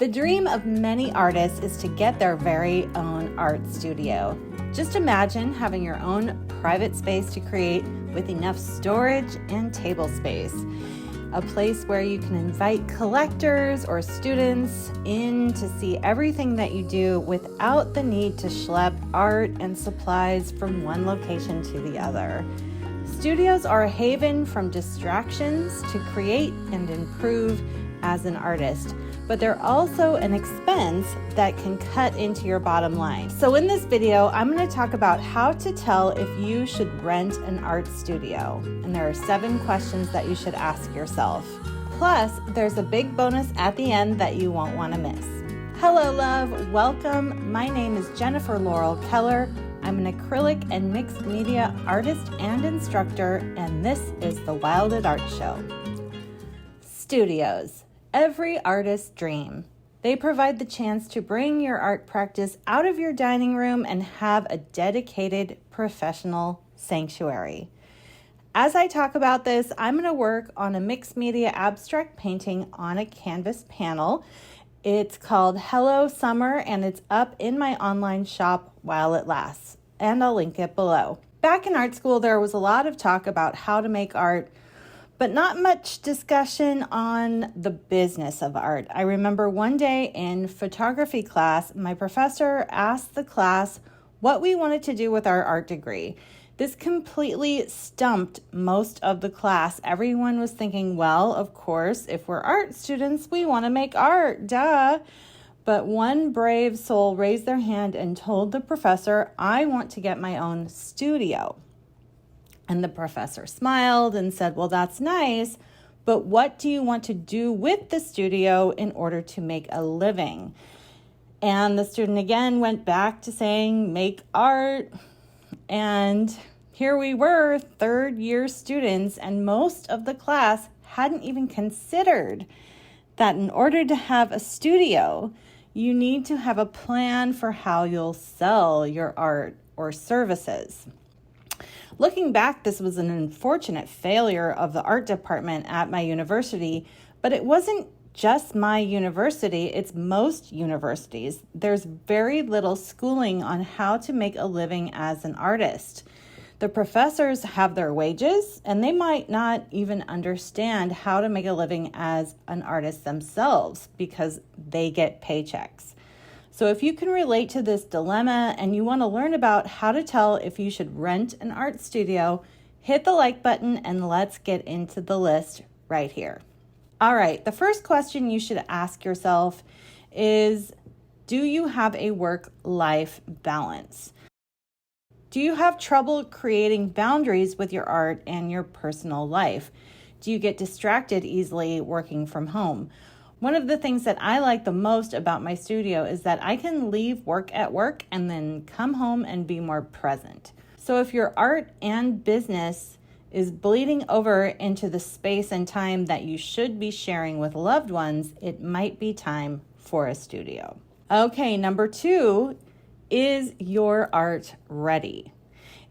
The dream of many artists is to get their very own art studio. Just imagine having your own private space to create with enough storage and table space. A place where you can invite collectors or students in to see everything that you do without the need to schlep art and supplies from one location to the other. Studios are a haven from distractions to create and improve as an artist, but they're also an expense that can cut into your bottom line. So in this video, I'm going to talk about how to tell if you should rent an art studio. And there are 7 questions that you should ask yourself. Plus, there's a big bonus at the end that you won't want to miss. Hello, love. Welcome. My name is Jennifer Laurel Keller. I'm an acrylic and mixed media artist and instructor, and this is the Wild at Art Show. Studios. Every artist's dream. They provide the chance to bring your art practice out of your dining room and have a dedicated professional sanctuary. As I talk about this, I'm going to work on a mixed media abstract painting on a canvas panel. It's called Hello Summer, and it's up in my online shop while it lasts, and I'll link it below. Back in art school, there was a lot of talk about how to make art, but not much discussion on the business of art. I remember one day in photography class, my professor asked the class what we wanted to do with our art degree. This completely stumped most of the class. Everyone was thinking, well, of course, if we're art students, we want to make art, duh. But one brave soul raised their hand and told the professor, I want to get my own studio. And the professor smiled and said, well, that's nice, but what do you want to do with the studio in order to make a living? And the student again went back to saying, make art. And here we were, third-year students, and most of the class hadn't even considered that in order to have a studio, you need to have a plan for how you'll sell your art or services. Looking back, this was an unfortunate failure of the art department at my university, but it wasn't just my university, it's most universities. There's very little schooling on how to make a living as an artist. The professors have their wages, and they might not even understand how to make a living as an artist themselves because they get paychecks. So if you can relate to this dilemma and you want to learn about how to tell if you should rent an art studio, hit the like button and let's get into the list right here. All right, the first question you should ask yourself is, do you have a work-life balance? Do you have trouble creating boundaries with your art and your personal life? Do you get distracted easily working from home? One of the things that I like the most about my studio is that I can leave work at work and then come home and be more present. So if your art and business is bleeding over into the space and time that you should be sharing with loved ones, it might be time for a studio. Okay, number 2, is your art ready?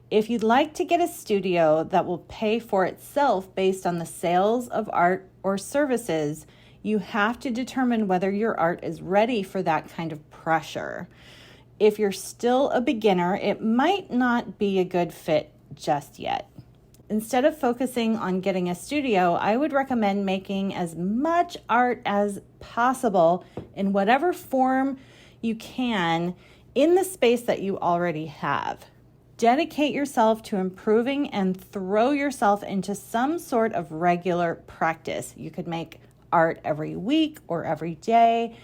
If you'd like to get a studio that will pay for itself based on the sales of art or services, you have to determine whether your art is ready for that kind of pressure. If you're still a beginner, it might not be a good fit just yet. Instead of focusing on getting a studio, I would recommend making as much art as possible in whatever form you can in the space that you already have. Dedicate yourself to improving and throw yourself into some sort of regular practice. You could make art every week or every day,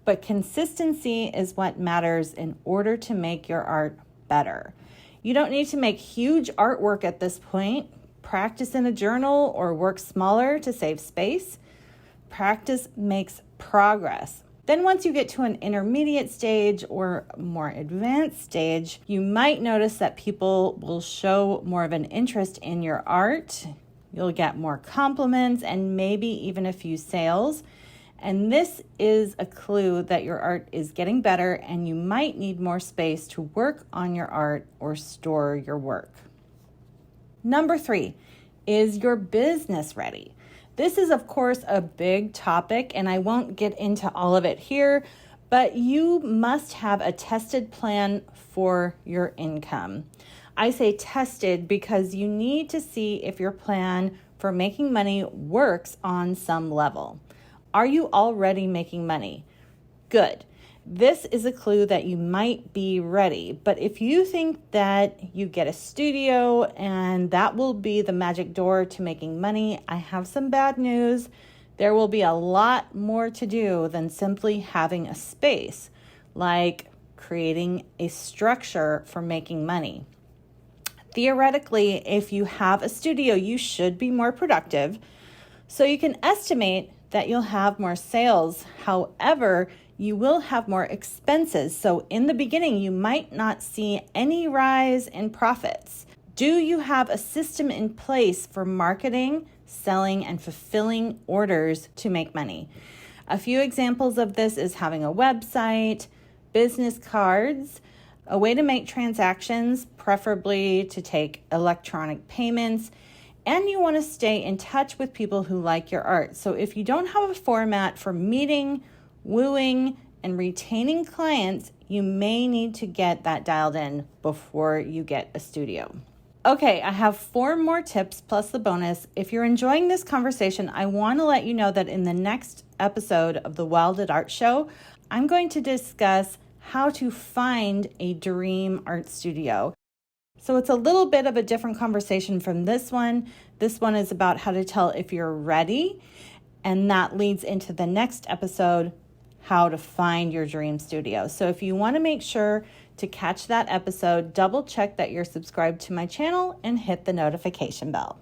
but consistency is what matters in order to make your art better. You don't need to make huge artwork at this point. Practice in a journal or work smaller to save space. Practice makes progress. Then once you get to an intermediate stage or more advanced stage, you might notice that people will show more of an interest in your art. You'll get more compliments and maybe even a few sales. And this is a clue that your art is getting better and you might need more space to work on your art or store your work. Number 3, is your business ready? This is, of course, a big topic, and I won't get into all of it here, but you must have a tested plan for your income. I say tested because you need to see if your plan for making money works on some level. Are you already making money? Good. This is a clue that you might be ready. But if you think that you get a studio and that will be the magic door to making money, I have some bad news. There will be a lot more to do than simply having a space, like creating a structure for making money. Theoretically, if you have a studio, you should be more productive. So you can estimate that you'll have more sales. However, you will have more expenses. So in the beginning, you might not see any rise in profits. Do you have a system in place for marketing, selling, and fulfilling orders to make money? A few examples of this is having a website, business cards, a way to make transactions, preferably to take electronic payments, and you want to stay in touch with people who like your art. So if you don't have a format for meeting, wooing, and retaining clients, you may need to get that dialed in before you get a studio. Okay, I have 4 more tips plus the bonus. If you're enjoying this conversation, I want to let you know that in the next episode of the Wild at Art Show, I'm going to discuss how to find a dream art studio. So it's a little bit of a different conversation from this one. This one is about how to tell if you're ready, and that leads into the next episode, how to find your dream studio. So if you want to make sure to catch that episode, double check that you're subscribed to my channel and hit the notification bell.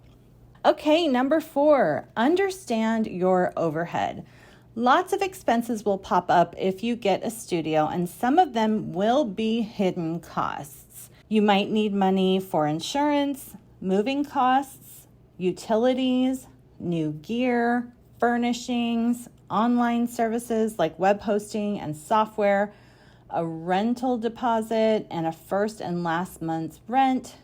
Okay, number 4, understand your overhead. Lots of expenses will pop up if you get a studio, and some of them will be hidden costs. You might need money for insurance, moving costs, utilities, new gear, furnishings, online services like web hosting and software, a rental deposit, and a first and last month's rent,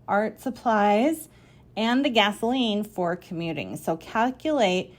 art supplies, and the gasoline for commuting. So calculate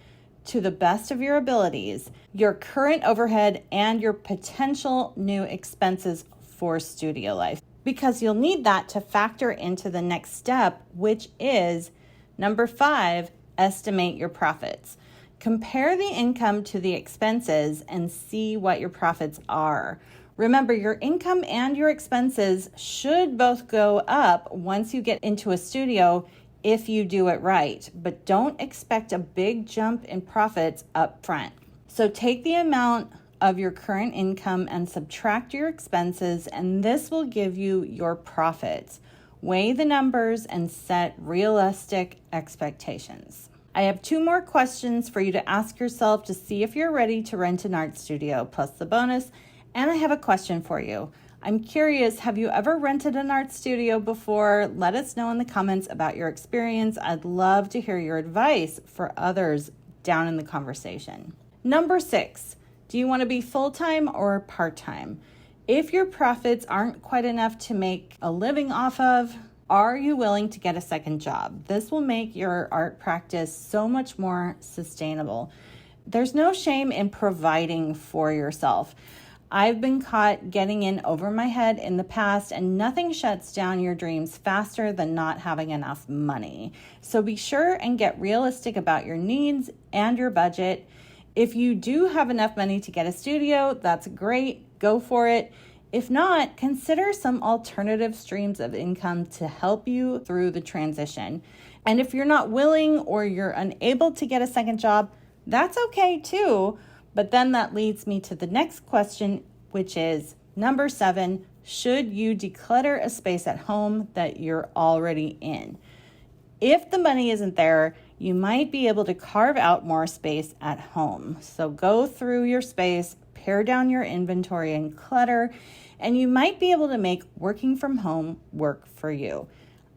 to the best of your abilities your current overhead and your potential new expenses for studio life, because you'll need that to factor into the next step, which is number 5, estimate your profits. Compare the income to the expenses and see what your profits are. Remember, your income and your expenses should both go up once you get into a studio if you do it right, but don't expect a big jump in profits up front. So take the amount of your current income and subtract your expenses, and this will give you your profits. Weigh the numbers and set realistic expectations. I have 2 more questions for you to ask yourself to see if you're ready to rent an art studio, plus the bonus. And I have a question for you. I'm curious, have you ever rented an art studio before? Let us know in the comments about your experience. I'd love to hear your advice for others down in the conversation. Number 6, do you want to be full-time or part-time? If your profits aren't quite enough to make a living off of, are you willing to get a second job? This will make your art practice so much more sustainable. There's no shame in providing for yourself. I've been caught getting in over my head in the past, and nothing shuts down your dreams faster than not having enough money. So be sure and get realistic about your needs and your budget. If you do have enough money to get a studio, that's great. Go for it. If not, consider some alternative streams of income to help you through the transition. And if you're not willing or you're unable to get a second job, that's okay too. But then that leads me to the next question, which is number 7, should you declutter a space at home that you're already in? If the money isn't there, you might be able to carve out more space at home. So go through your space, pare down your inventory and clutter, and you might be able to make working from home work for you.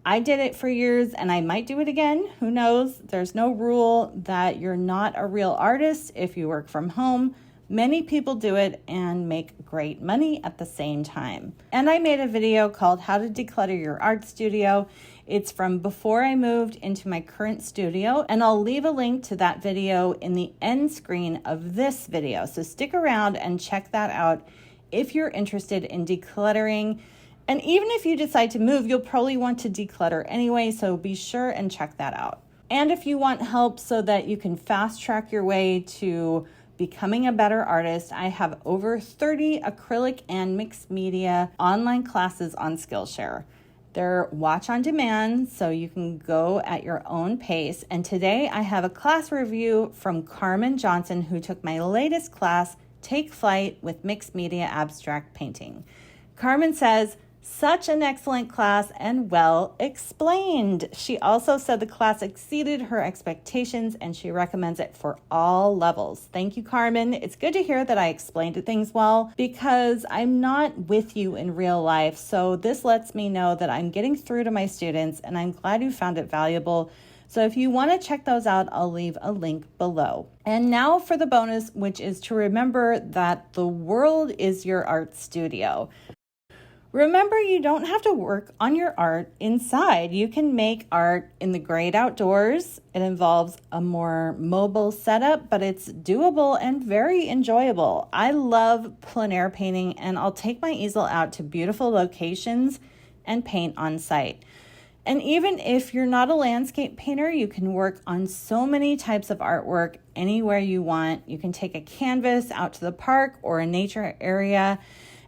I did it for years and I might do it again. Who knows? There's no rule that you're not a real artist if you work from home, Many people do it and make great money at the same time. And I made a video called How to Declutter Your Art Studio. It's from before I moved into my current studio, and I'll leave a link to that video in the end screen of this video. So stick around and check that out if you're interested in decluttering. And even if you decide to move, you'll probably want to declutter anyway, so be sure and check that out. And if you want help so that you can fast track your way to becoming a better artist, I have over 30 acrylic and mixed media online classes on Skillshare. They're watch on demand, so you can go at your own pace. And today I have a class review from Carmen Johnson, who took my latest class, Take Flight with Mixed Media Abstract Painting. Carmen says, such an excellent class and well explained. She also said the class exceeded her expectations and she recommends it for all levels. Thank you, Carmen. It's good to hear that I explained things well because I'm not with you in real life. So this lets me know that I'm getting through to my students, and I'm glad you found it valuable. So if you want to check those out, I'll leave a link below. And now for the bonus, which is to remember that the world is your art studio. Remember, you don't have to work on your art inside. You can make art in the great outdoors. It involves a more mobile setup, but it's doable and very enjoyable. I love plein air painting, and I'll take my easel out to beautiful locations and paint on site. And even if you're not a landscape painter, you can work on so many types of artwork anywhere you want. You can take a canvas out to the park or a nature area.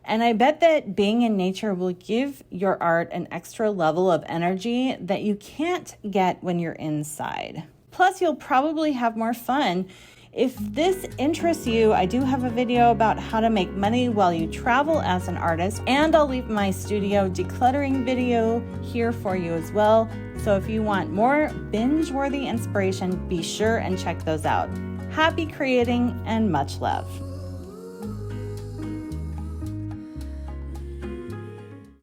And I bet that being in nature will give your art an extra level of energy that you can't get when you're inside. Plus, you'll probably have more fun. If this interests you, I do have a video about how to make money while you travel as an artist, and I'll leave my studio decluttering video here for you as well. So if you want more binge-worthy inspiration, be sure and check those out. Happy creating and much love.